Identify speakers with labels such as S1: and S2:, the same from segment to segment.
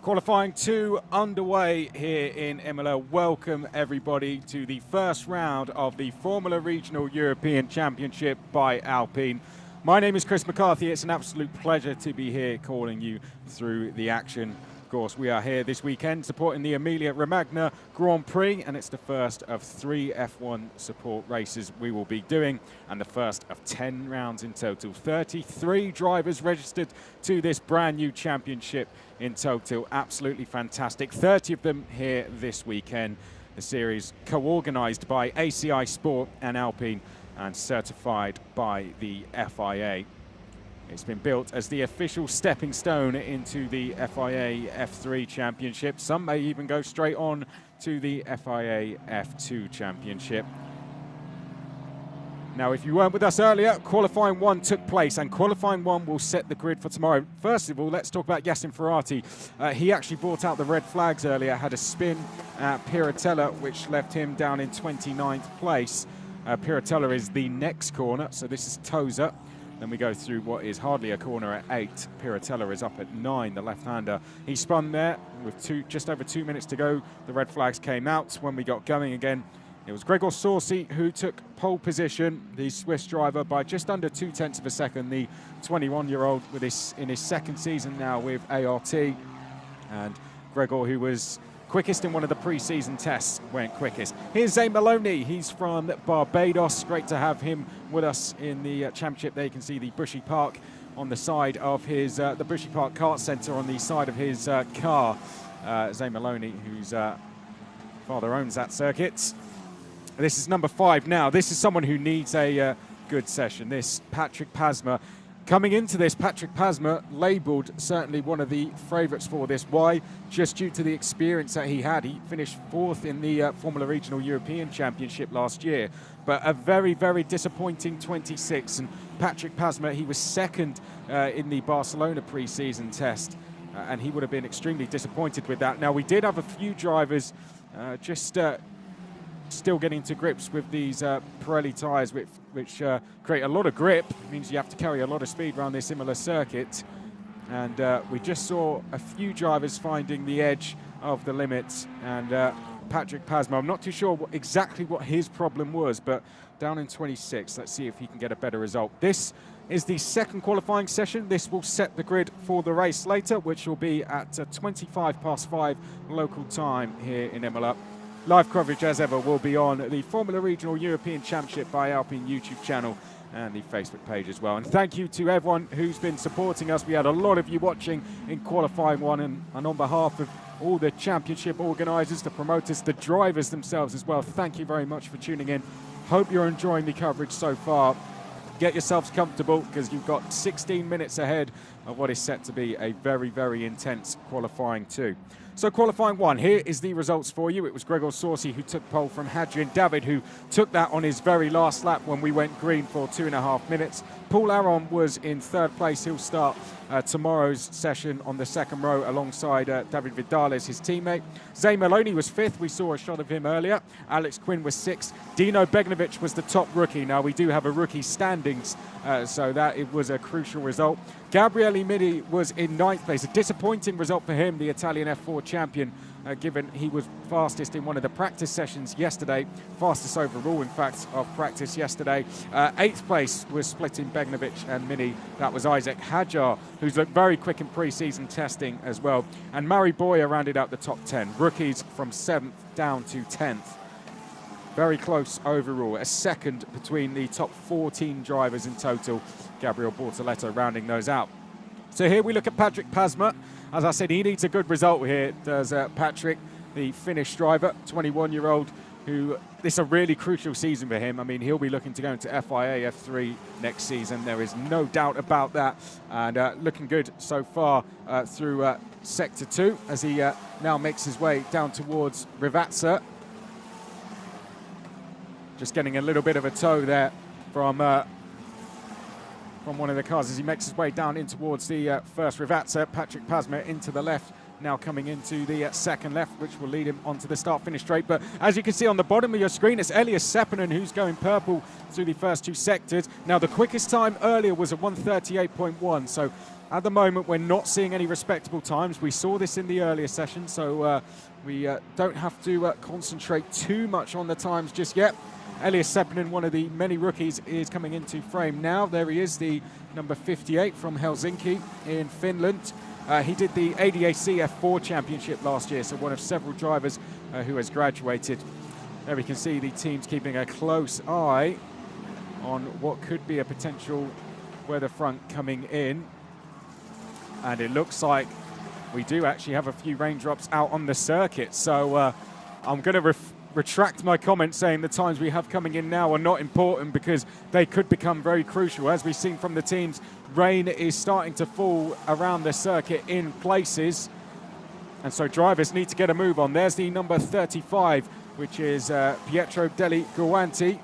S1: Qualifying 2 underway here in Imola. Welcome everybody to the first round of the Formula Regional European Championship by Alpine. My name is Chris McCarthy. It's an absolute pleasure to be here calling you through the action. Of course, we are here this weekend supporting the Emilia-Romagna Grand Prix, and it's the first of 3 F1 support races we will be doing, and the first of 10 rounds in total. 33 drivers registered to this brand new championship in total. Absolutely fantastic. 30 of them here this weekend. The series co-organised by ACI Sport and Alpine and certified by the FIA. It's been built as the official stepping stone into the FIA F3 Championship. Some may even go straight on to the FIA F2 Championship. Now, if you weren't with us earlier, qualifying 1 took place, and qualifying 1 will set the grid for tomorrow. First of all, let's talk about Yassin Ferrati. He actually brought out the red flags earlier, had a spin at Piratella, which left him down in 29th place. Piratella is the next corner, so this is Tosa. Then we go through what is hardly a corner at 8. Piratella is up at 9, the left-hander. He spun there with just over 2 minutes to go. The red flags came out. When we got going again, it was Gregor Sorsi who took pole position, the Swiss driver, by just under 0.2 of a second. The 21-year-old in his second season now with ART. And Gregor, who was quickest in one of the pre-season tests, went quickest. Here's Zane Maloney. He's from Barbados. Great to have him with us in the championship. There you can see the Bushy Park on the side of his, the Bushy Park Kart Centre on the side of his car. Zane Maloney, whose father owns that circuit. This is number 5 now. This is someone who needs a good session. This Patrick Pasma. Coming into this, Patrick Pasma labelled certainly one of the favourites for this. Why? Just due to the experience that he had. He finished 4th in the Formula Regional European Championship last year, but a very, very disappointing 26. And Patrick Pasma, he was 2nd in the Barcelona pre-season test, and he would have been extremely disappointed with that. Now, we did have a few drivers still getting to grips with these Pirelli tyres, which create a lot of grip. It means you have to carry a lot of speed around this Imola circuit. And we just saw a few drivers finding the edge of the limits. And Patrick Pasma, I'm not too sure exactly what his problem was, but down in 26. Let's see if he can get a better result. This is the second qualifying session. This will set the grid for the race later, which will be at 5:25 local time here in Imola. Live coverage, as ever, will be on the Formula Regional European Championship by Alpine YouTube channel and the Facebook page as well. And thank you to everyone who's been supporting us. We had a lot of you watching in qualifying 1, and on behalf of all the championship organisers, the promoters, the drivers themselves as well, thank you very much for tuning in. Hope you're enjoying the coverage so far. Get yourselves comfortable, because you've got 16 minutes ahead of what is set to be a very, very intense qualifying 2. So qualifying 1, here is the results for you. It was Gregor Sorsi who took pole from Hadrian David, who took that on his very last lap when we went green for 2.5 minutes. Paul Aron was in 3rd place. He'll start tomorrow's session on the 2nd row alongside David Vidales, his teammate. Zane Maloney was 5th. We saw a shot of him earlier. Alex Quinn was 6th. Dino Begnovic was the top rookie. Now, we do have a rookie standings, so that it was a crucial result. Gabriele Mini was in 9th place. A disappointing result for him, the Italian F4 champion, given he was fastest in one of the practice sessions yesterday. Fastest overall, in fact, of practice yesterday. 8th place was split in Begnovic and Mini. That was Isaac Hadjar, who's looked very quick in pre-season testing as well. And Murray Boyer rounded out the top 10. Rookies from 7th down to 10th. Very close overall. A 2nd between the top 14 drivers in total. Gabriel Bortoletto rounding those out. So here we look at Patrick Pasma. As I said, he needs a good result here, does Patrick, the Finnish driver, 21-year-old, who this is a really crucial season for him. I mean, he'll be looking to go into FIA F3 next season. There is no doubt about that. And looking good so far through Sector 2 as he now makes his way down towards Rivazza. Just getting a little bit of a tow there from one of the cars as he makes his way down in towards the first Rivazza. Patrick Pasma into the left now coming into the second left, which will lead him onto the start-finish straight. But as you can see on the bottom of your screen, it's Elias Seppänen who's going purple through the first 2 sectors. Now, the quickest time earlier was a 1:38.1, so at the moment we're not seeing any respectable times. We saw this in the earlier session, so we don't have to concentrate too much on the times just yet. Elias Seppänen, one of the many rookies, is coming into frame now. There he is, the number 58 from Helsinki in Finland. He did the ADAC F4 Championship last year, so one of several drivers who has graduated. There we can see the teams keeping a close eye on what could be a potential weather front coming in. And it looks like we do actually have a few raindrops out on the circuit. So I'm going to retract my comment saying the times we have coming in now are not important, because they could become very crucial. As we've seen from the teams, rain is starting to fall around the circuit in places, and so drivers need to get a move on. There's the number 35, which is Pietro Deli Guanti.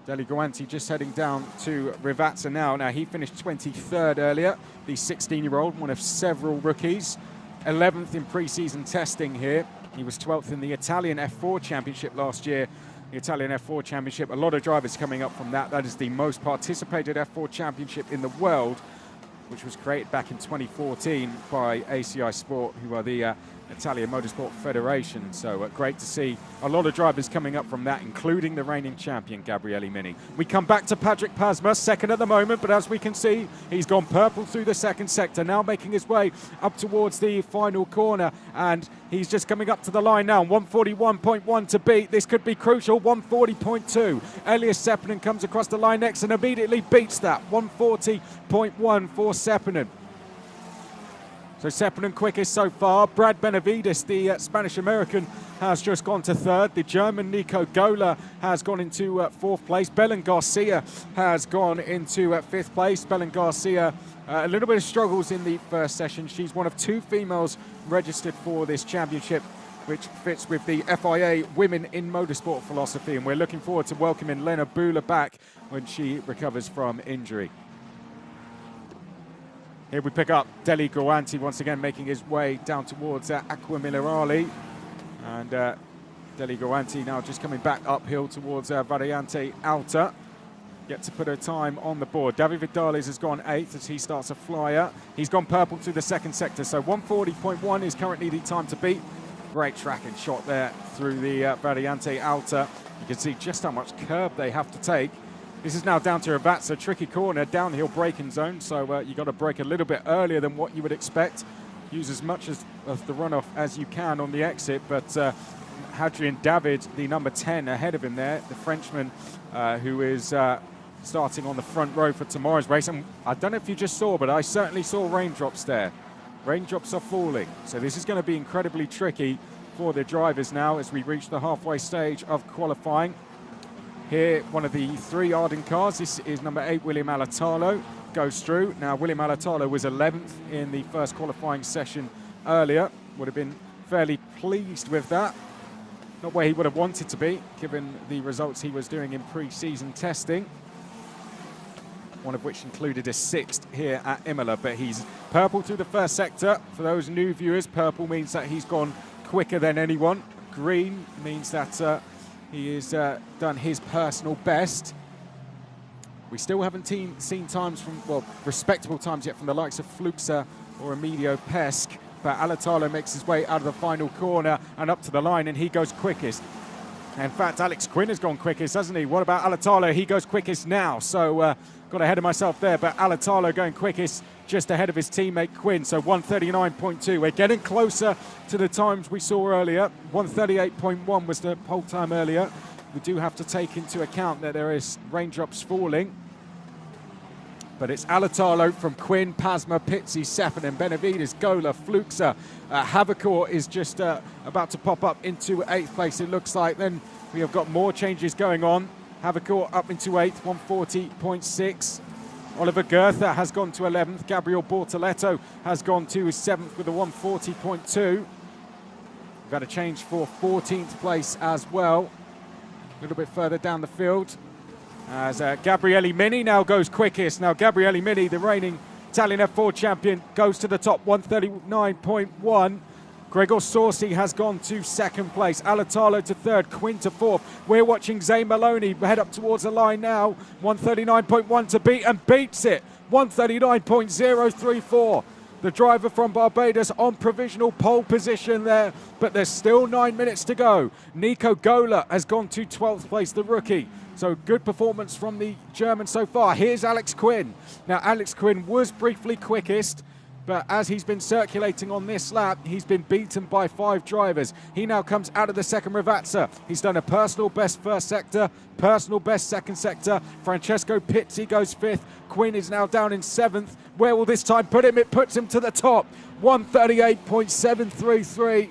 S1: Deli Guanti just heading down to Rivazza now. Now, he finished 23rd earlier, the 16-year-old, one of several rookies. 11th in pre-season testing here. He was 12th in the Italian F4 Championship last year. The Italian F4 Championship, a lot of drivers coming up from that. That is the most participated F4 Championship in the world, which was created back in 2014 by ACI Sport, who are the Italian Motorsport Federation. So great to see a lot of drivers coming up from that, including the reigning champion, Gabriele Mini. We come back to Patrick Pasma, second at the moment, but as we can see, he's gone purple through the second sector, now making his way up towards the final corner, and he's just coming up to the line now. 141.1 to beat. This could be crucial. 140.2. Elias Seppänen comes across the line next and immediately beats that. 140.1 for Seppänen. So Seppänen quickest so far. Brad Benavides, the Spanish-American, has just gone to third. The German Nico Gola has gone into fourth place. Belen Garcia has gone into fifth place. Belen Garcia, a little bit of struggles in the first session. She's one of 2 females registered for this championship, which fits with the FIA Women in Motorsport philosophy. And we're looking forward to welcoming Lena Bühler back when she recovers from injury. Here we pick up Deli Guanti once again, making his way down towards Acqua Minerale. And Deli Guanti now just coming back uphill towards Variante Alta. Yet to put a time on the board. David Vidales has gone 8th as he starts a flyer. He's gone purple to the second sector, so 140.1 is currently the time to beat. Great tracking shot there through the Variante Alta. You can see just how much curb they have to take. This is now down to Rivazza, tricky corner, downhill braking zone, so you got to brake a little bit earlier than what you would expect. Use as much of the runoff as you can on the exit, but Hadrien David, the number 10, ahead of him there, the Frenchman who is starting on the front row for tomorrow's race. And I don't know if you just saw, but I certainly saw raindrops there. Raindrops are falling, so this is going to be incredibly tricky for the drivers now as we reach the halfway stage of qualifying. Here, one of the 3 Arden cars. This is number 8, William Alatalo, goes through. Now, William Alatalo was 11th in the first qualifying session earlier. Would have been fairly pleased with that. Not where he would have wanted to be, given the results he was doing in pre-season testing. One of which included a 6th here at Imola, but he's purple through the first sector. For those new viewers, purple means that he's gone quicker than anyone. Green means that he has done his personal best. We still haven't seen times from, well, respectable times yet from the likes of Fluxa or Emilio Pesce, but Alatalo makes his way out of the final corner and up to the line, and he goes quickest. In fact, Alex Quinn has gone quickest, hasn't he? What about Alatalo? He goes quickest now, so got ahead of myself there, but Alatalo going quickest just ahead of his teammate Quinn, so 139.2. We're getting closer to the times we saw earlier. 138.1 was the pole time earlier. We do have to take into account that there is raindrops falling. But it's Alatalo from Quinn, Pasma, Pizzi, Seppänen, Benavides, Gola, Fluxa. Havakor is just about to pop up into 8th place, it looks like. Then we have got more changes going on. Havakor up into 8th, 140.6. Oliver Goethe has gone to 11th. Gabriel Bortoletto has gone to 7th with a 140.2. We've had a change for 14th place as well. A little bit further down the field. As Gabriele Mini now goes quickest. Now Gabriele Mini, the reigning Italian F4 champion, goes to the top, 139.1. Gregor Sorsi has gone to second place. Alatalo to third, Quinn to fourth. We're watching Zane Maloney head up towards the line now. 139.1 to beat and beats it. 139.034. The driver from Barbados on provisional pole position there, but there's still 9 minutes to go. Nico Gola has gone to 12th place, the rookie. So good performance from the German so far. Here's Alex Quinn. Now, Alex Quinn was briefly quickest, but as he's been circulating on this lap, he's been beaten by 5 drivers. He now comes out of the second Ravazza. He's done a personal best first sector, personal best second sector. Francesco Pizzi goes 5th. Quinn is now down in 7th. Where will this time put him? It puts him to the top. 138.733.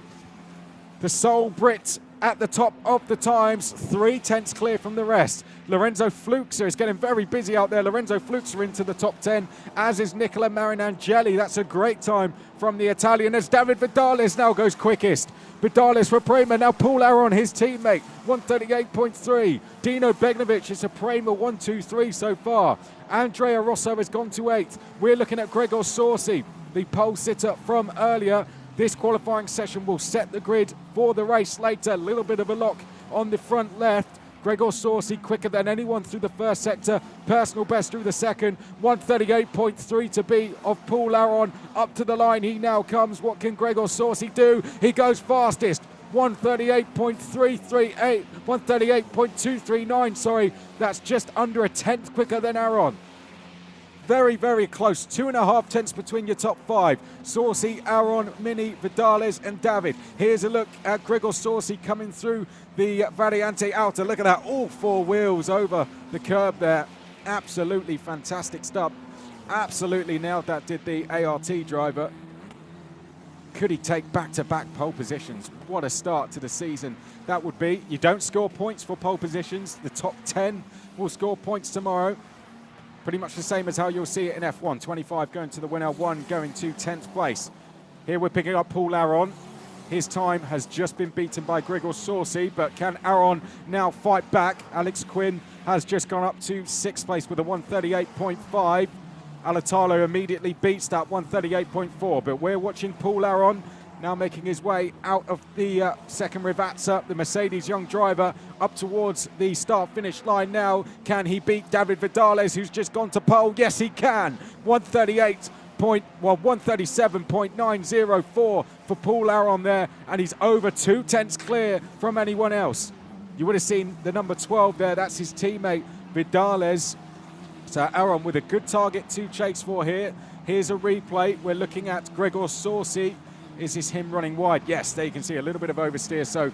S1: The sole Brit at the top of the times, 3/10 clear from the rest. Lorenzo Fluxer is getting very busy out there. Lorenzo Fluxer into the top 10, as is Nicola Marinangeli. That's a great time from the Italian, as David Vidales now goes quickest. Vidales for Prema, now Paul Aron, his teammate, 138.3. Dino Begnovic is a Prema 1-2-3 so far. Andrea Rosso has gone to 8th. We're looking at Gregor Sorsi, the pole sitter from earlier. This qualifying session will set the grid for the race later. A little bit of a lock on the front left. Gregor Sorsi quicker than anyone through the first sector. Personal best through the second. 138.3 to beat of Paul Aron. Up to the line he now comes. What can Gregor Sorsi do? He goes fastest. 138.338. 138.239, sorry. That's just under a 10th quicker than Aron. Very, very close. 2.5 tenths between your top 5. Sorsi, Aron, Mini, Vidales and David. Here's a look at Gregor Sorsi coming through the Variante Outer. Look at that, all 4 wheels over the curb there. Absolutely fantastic stuff. Absolutely nailed that, did the ART driver. Could he take back-to-back pole positions? What a start to the season that would be. You don't score points for pole positions. The top 10 will score points tomorrow. Pretty much the same as how you'll see it in F1. 25 going to the winner, 1 going to 10th place. Here we're picking up Paul Aron. His time has just been beaten by Gregor Sorsi, but can Aron now fight back? Alex Quinn has just gone up to 6th place with a 138.5. Alatalo immediately beats that 138.4, but we're watching Paul Aron now making his way out of the second Ravazza, the Mercedes young driver, up towards the start-finish line now. Can he beat David Vidales, who's just gone to pole? Yes, he can. 137.904 for Paul Aron there, and he's over 2 tenths clear from anyone else. You would have seen the number 12 there. That's his teammate, Vidales. So Aron with a good target to chase for here. Here's a replay. We're looking at Gregor Sorsi. Is this him running wide? Yes, there you can see a little bit of oversteer, so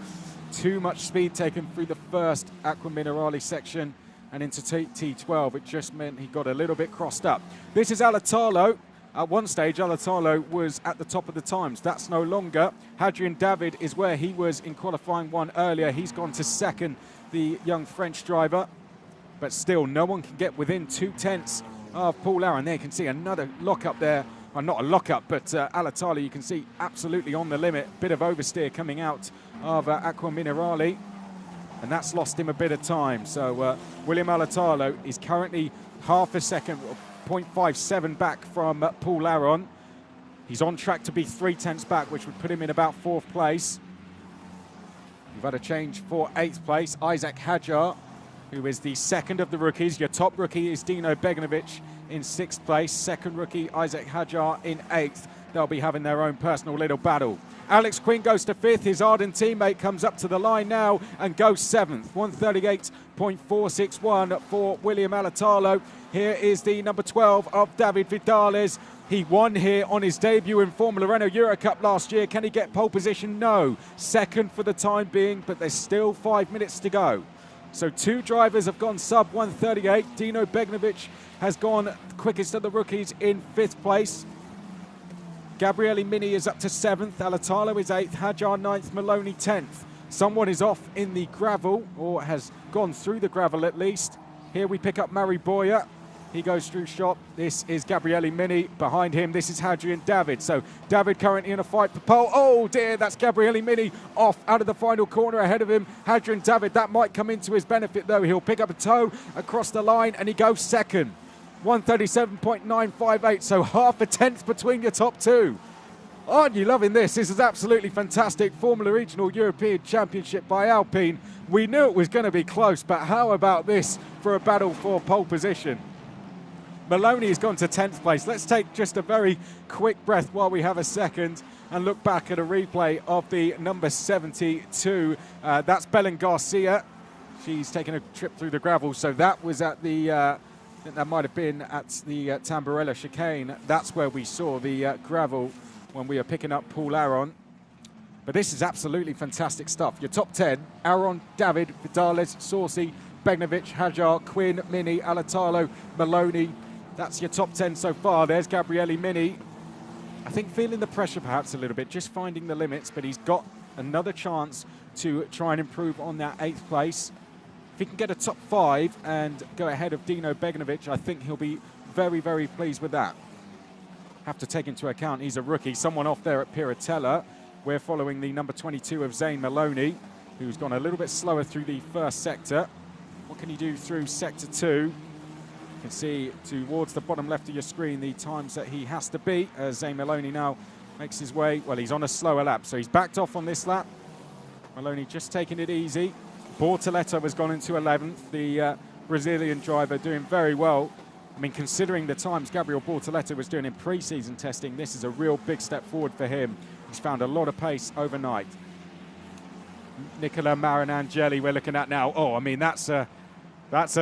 S1: too much speed taken through the first Acqua Minerale section and into T12. It just meant he got a little bit crossed up. This is Alatalo. At one stage, Alatalo was at the top of the times. That's no longer. Hadrian David is where he was in qualifying 1 earlier. He's gone to second, the young French driver. But still, no one can get within 2 tenths of Paul Aron. There you can see another lock-up there. Well, not a lock-up, but Alatalo, you can see absolutely on the limit. Bit of oversteer coming out of Acqua Minerale, and that's lost him a bit of time. So William Alatalo is currently half a second, 0.57 back from Paul Aron. He's on track to be 3 tenths back, which would put him in about 4th place. We've had a change for 8th place. Isaac Hadjar, who is the second of the rookies. Your top rookie is Dino Begnovic in 6th place. Second rookie, Isaac Hadjar, in 8th. They'll be having their own personal little battle. Alex Quinn goes to 5th. His Arden teammate comes up to the line now and goes 7th. 138.461 for William Alatalo. Here is the number 12 of David Vidales. He won here on his debut in Formula Renault Eurocup last year. Can he get pole position? No. Second for the time being, but there's still 5 minutes to go. So 2 drivers have gone sub 138. Dino Begnovic has gone quickest of the rookies in 5th place. Gabriele Mini is up to 7th. Alatalo is 8th. Hadjar 9th. Maloney 10th. Someone is off in the gravel, or has gone through the gravel at least. Here we pick up Mari Boya. He goes through shot. This is Gabriele Mini. Behind him, this is Hadrian David. So David currently in a fight for pole. Oh dear, that's Gabriele Mini off out of the final corner ahead of him. Hadrian David, that might come into his benefit though. He'll pick up a toe across the line and he goes second. 137.958, so half a tenth between your top two. Aren't you loving this? This is absolutely fantastic. Formula Regional European Championship by Alpine. We knew it was going to be close, but how about this for a battle for pole position? Maloney has gone to 10th place. Let's take just a very quick breath while we have a second and look back at a replay of the number 72. That's Belen Garcia. She's taken a trip through the gravel, so that was at the, I think that might have been at the Tamburella chicane. That's where we saw the gravel when we were picking up Paul Aron. But this is absolutely fantastic stuff. Your top 10, Aron, David, Vidales, Saucy, Begnovic, Hajar, Quinn, Mini, Alatalo, Maloney. That's your top 10 so far. There's Gabriele Mini. I think feeling the pressure perhaps a little bit, just finding the limits, but he's got another chance to try and improve on that 8th place. If he can get a top 5 and go ahead of Dino Begnovic, I think he'll be very, very pleased with that. Have to take into account he's a rookie, someone off there at Piratella. We're following the number 22 of Zane Maloney, who's gone a little bit slower through the first sector. What can he do through sector 2? You can see towards the bottom left of your screen the times that he has to beat as Zane Maloney now makes his way. Well, he's on a slower lap, so he's backed off on this lap. Maloney just taking it easy. Bortoleto has gone into 11th, the Brazilian driver doing very well. I mean, considering the times Gabriel Bortoleto was doing in pre-season testing, this is a real big step forward for him. He's found a lot of pace overnight. Nicola Marinangeli we're looking at now. Oh, I mean, that's a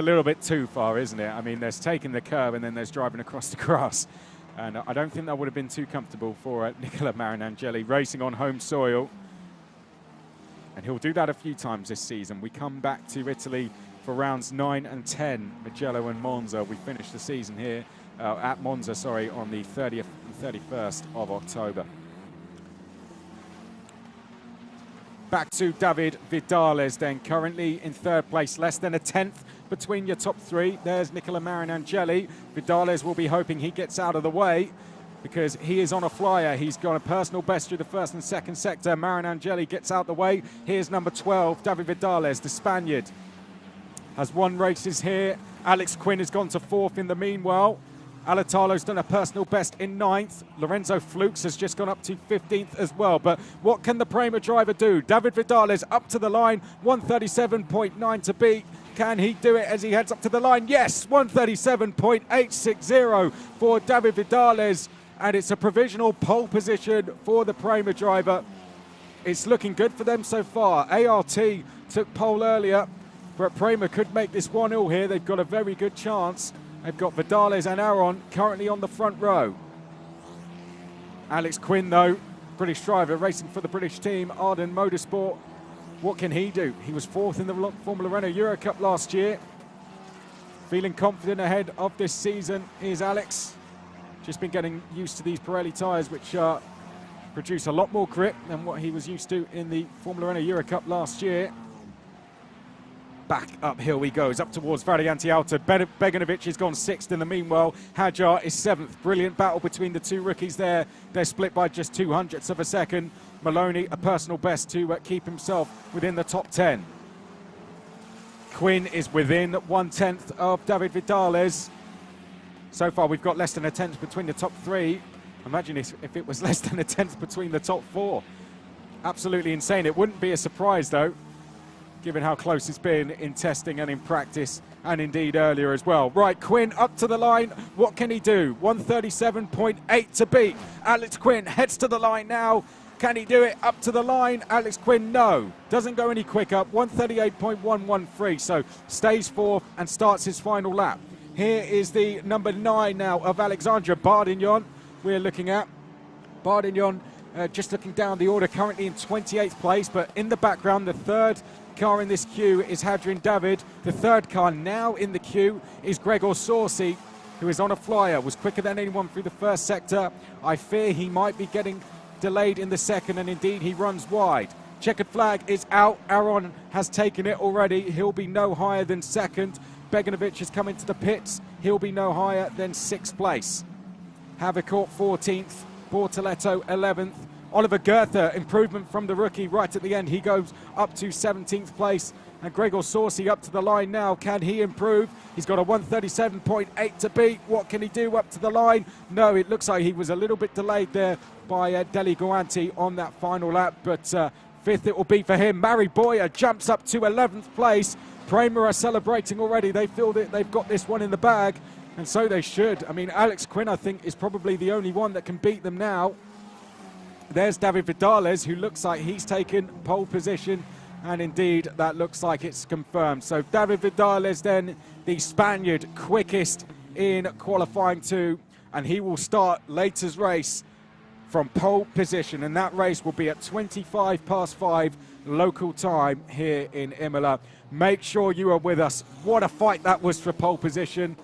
S1: little bit too far, isn't it? I mean, there's taking the curve and then there's driving across the grass. And I don't think that would have been too comfortable for Nicola Marinangeli racing on home soil. And he'll do that a few times this season. We come back to Italy for rounds 9 and 10, Mugello and Monza. We finish the season here at Monza, sorry, on the 30th and 31st of October. Back to David Vidales then, currently in 3rd place, less than a tenth between your top 3. There's Nicola Marinangeli. Vidales will be hoping he gets out of the way because he is on a flyer. He's got a personal best through the 1st and 2nd sector. Marinangeli gets out the way. Here's number 12, David Vidales, the Spaniard. Has won races here. Alex Quinn has gone to 4th in the meanwhile. Alatalo's done a personal best in 9th. Lorenzo Flukes has just gone up to 15th as well. But what can the Prema driver do? David Vidales up to the line, 137.9 to beat. Can he do it as he heads up to the line? Yes, 137.860 for David Vidales. And it's a provisional pole position for the Prema driver. It's looking good for them so far. ART took pole earlier, but Prema could make this 1-0 here. They've got a very good chance. They've got Vidales and Aron currently on the front row. Alex Quinn, though, British driver, racing for the British team, Arden Motorsport. What can he do? He was 4th in the Formula Renault Euro Cup last year. Feeling confident ahead of this season is Alex. Just been getting used to these Pirelli tyres, which produce a lot more grip than what he was used to in the Formula Renault Euro Cup last year. Back uphill he goes, up towards Variante Alta. Beganovic has gone 6th in the meanwhile. Hajar is 7th. Brilliant battle between the two rookies there. They're split by just 0.02 of a second. Maloney, a personal best to keep himself within the top 10. Quinn is within 1/10 of David Vidales. So far, we've got less than a tenth between the top 3. Imagine if it was less than a tenth between the top 4. Absolutely insane. It wouldn't be a surprise, though, given how close it's been in testing and in practice, and indeed earlier as well. Right, Quinn up to the line. What can he do? 137.8 to beat. Alex Quinn heads to the line now. Can he do it up to the line? Alex Quinn, no. Doesn't go any quicker. 138.113, so stays 4th and starts his final lap. Here is the number 9 now of Alexandra Bardignon we're looking at. Bardignon just looking down the order, currently in 28th place, but in the background, the 3rd car in this queue is Hadrin David. The 3rd car now in the queue is Gregor Saucy, who is on a flyer, was quicker than anyone through the 1st sector. I fear he might be getting delayed in the 2nd, and indeed he runs wide. Checkered flag is out. Aron has taken it already. He'll be no higher than 2nd. Beganovic has come into the pits. He'll be no higher than 6th place. Havicourt 14th. Bortoleto 11th. Oliver Goethe, improvement from the rookie right at the end. He goes up to 17th place. And Gregor Saucy up to the line now. Can he improve? He's got a 137.8 to beat. What can he do up to the line? No, it looks like he was a little bit delayed there by Deli Guanti on that final lap, but fifth it will be for him. Mari Boyer jumps up to 11th place. Prema are celebrating already. They feel that they've got this one in the bag, and so they should. I mean, Alex Quinn, I think, is probably the only one that can beat them now. There's David Vidales, who looks like he's taken pole position, and indeed, that looks like it's confirmed. So David Vidales then, the Spaniard, quickest in qualifying 2, and he will start Later's race from pole position, and that race will be at 5:25 local time here in Imola. Make sure you are with us. What a fight that was for pole position.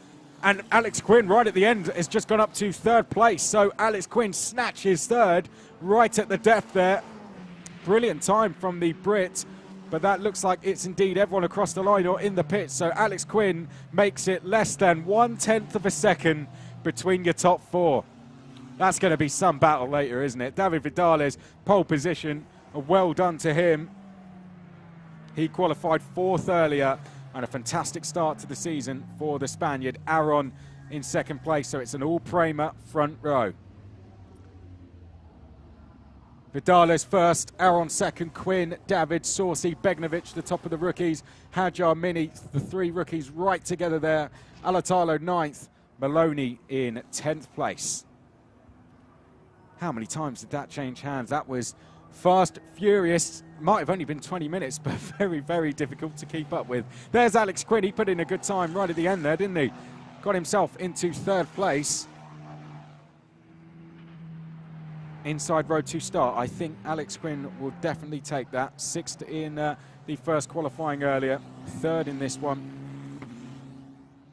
S1: And Alex Quinn, right at the end, has just gone up to 3rd place. So Alex Quinn snatches 3rd right at the death there. Brilliant time from the Brit. But that looks like it's indeed everyone across the line or in the pits. So Alex Quinn makes it less than 1/10 of a second between your top 4. That's going to be some battle later, isn't it? David Vidales, pole position. Well done to him. He qualified 4th earlier, and a fantastic start to the season for the Spaniard. Aaron in 2nd place, so it's an all-Prema front row. Vidales first, Aaron 2nd, Quinn, David, Saucy, Begnovic, the top of the rookies, Hajar, Mini, the 3 rookies right together there. Alatalo 9th, Maloney in 10th place. How many times did that change hands? That was fast, furious. Might have only been 20 minutes, but very, very difficult to keep up with. There's Alex Quinn. He put in a good time right at the end there, didn't he? Got himself into 3rd place. Inside row to start. I think Alex Quinn will definitely take that. 6th in the first qualifying earlier. 3rd in this one.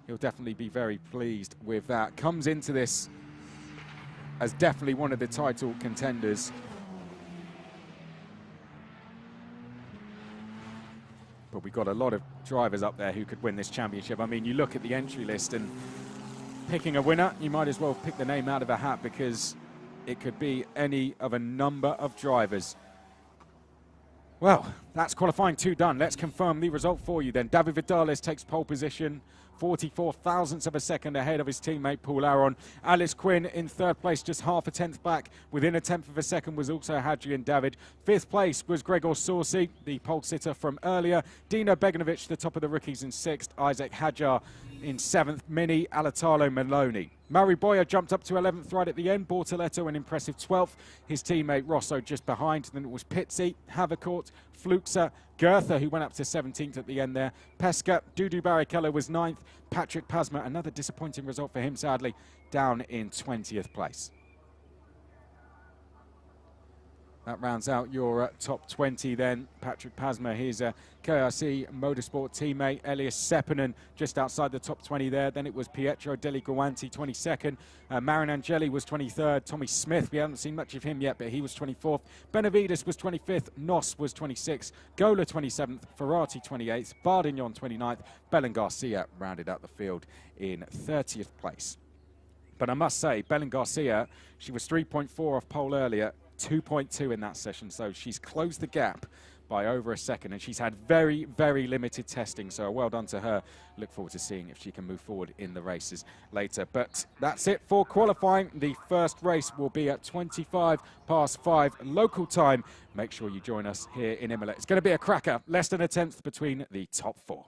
S1: He'll definitely be very pleased with that. Comes into this as definitely one of the title contenders. But we've got a lot of drivers up there who could win this championship. I mean, you look at the entry list and picking a winner, you might as well pick the name out of a hat because it could be any of a number of drivers. Well, that's qualifying 2 done. Let's confirm the result for you then. David Vidales takes pole position, 44 thousandths of a second ahead of his teammate Paul Aaron. Alex Quinn in 3rd place, just half a tenth back. Within a 10th of a second was also Hadrian David. 5th place was Gregor Saucy, the pole sitter from earlier. Dino Begnovic, the top of the rookies, in 6th. Isaac Hajar in 7th. Mini Alatalo Maloney. Mari Boyer jumped up to 11th right at the end. Bortoletto an impressive 12th. His teammate Rosso just behind. Then it was Pizzi, Havercourt, Fluxa, Goethe, who went up to 17th at the end there. Pesca, Dudu Barrichello was 9th. Patrick Pasma, another disappointing result for him, sadly, down in 20th place. That rounds out your top 20 then. Patrick Pasma, his KRC Motorsport teammate. Elias Seppänen just outside the top 20 there. Then it was Pietro Deli Guanti, 22nd. Marin Angeli was 23rd. Tommy Smith, we haven't seen much of him yet, but he was 24th. Benavides was 25th. Nos was 26th. Gola 27th. Ferrati 28th. Bardignon 29th. Belen Garcia rounded out the field in 30th place. But I must say, Belen Garcia, she was 3.4 off pole earlier. 2.2 in that session, so she's closed the gap by over a second, and she's had very, very limited testing, so well done to her. Look forward to seeing if she can move forward in the races later. But that's it for qualifying. The first race will be at 5:25 local time. Make sure you join us here in Imola. It's going to be a cracker, less than a tenth between the top 4.